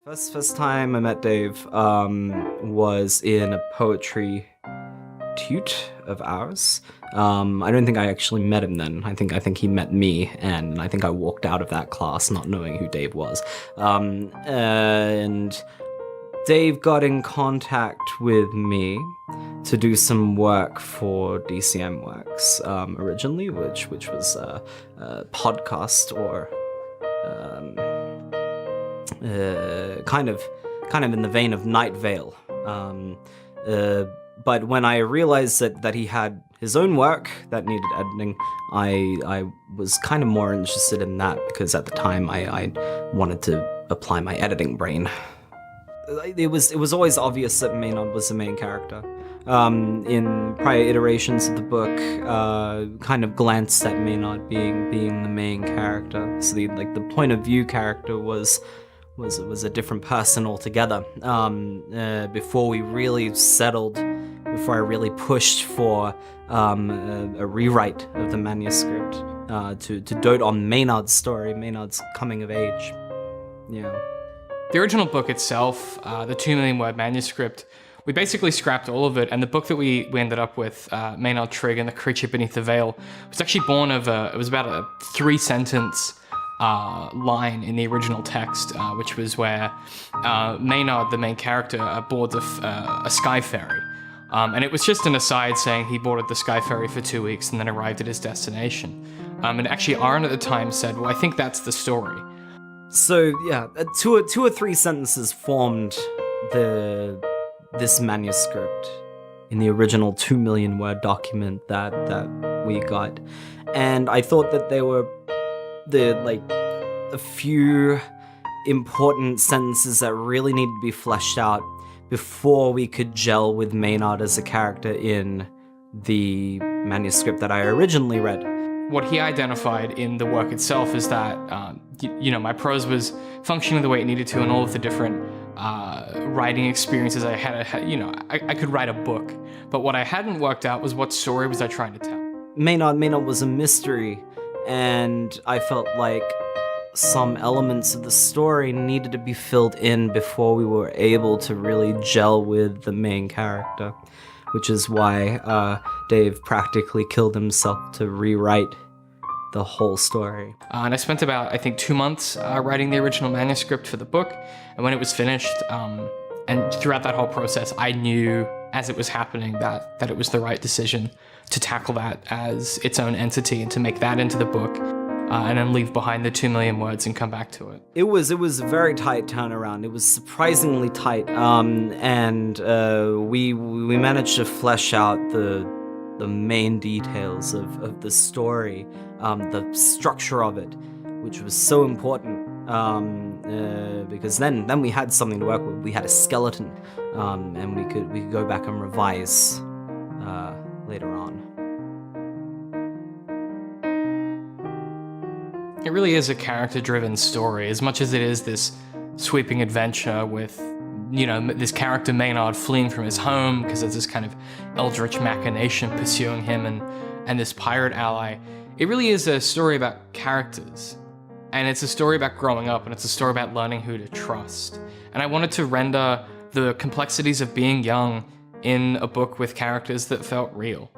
First time I met Dave was in a poetry toot of ours. I don't think I actually met him then. I think he met me, and I think I walked out of that class not knowing who Dave was. And Dave got in contact with me to do some work for DCM Works originally, which was a podcast or kind of in the vein of Night Vale. But when I realized that he had his own work that needed editing, I was kind of more interested in that because at the time I wanted to apply my editing brain. It was always obvious that Maynard was the main character. In prior iterations of the book, kind of glanced at Maynard being the main character. So the point of view character was a different person altogether. Before we really settled, before I really pushed for a rewrite of the manuscript to dote on Maynard's story, Maynard's coming of age. Yeah. The original book itself, the 2 million word manuscript, we basically scrapped all of it, and the book that we ended up with, Maynard Trigg and the Creature Beneath the Veil, was actually born of it was about a 3-sentence line in the original text, which was where Maynard, the main character, boards a sky ferry. And it was just an aside saying he boarded the sky ferry for 2 weeks and then arrived at his destination. And actually Aron at the time said, well, I think that's the story. So yeah, two or three sentences formed this manuscript in the original 2 million word document that we got. And I thought that they were a few important sentences that really needed to be fleshed out before we could gel with Maynard as a character in the manuscript that I originally read. What he identified in the work itself is that, my prose was functioning the way it needed to, and all of the different writing experiences I had, I could write a book. But what I hadn't worked out was what story was I trying to tell. Maynard was a mystery, and I felt like some elements of the story needed to be filled in before we were able to really gel with the main character, which is why Dave practically killed himself to rewrite the whole story. And I spent about, I think, 2 months writing the original manuscript for the book, and when it was finished, and throughout that whole process, I knew as it was happening that it was the right decision to tackle that as its own entity and to make that into the book, and then leave behind the 2 million words and come back to it. It was a very tight turnaround. It was surprisingly tight, and we managed to flesh out the main details of the story, the structure of it, which was so important, because then we had something to work with. We had a skeleton, and we could go back and revise later on. It really is a character-driven story, as much as it is this sweeping adventure with, this character Maynard fleeing from his home because of this kind of eldritch machination pursuing him and this pirate ally. It really is a story about characters, and it's a story about growing up, and it's a story about learning who to trust. And I wanted to render the complexities of being young in a book with characters that felt real.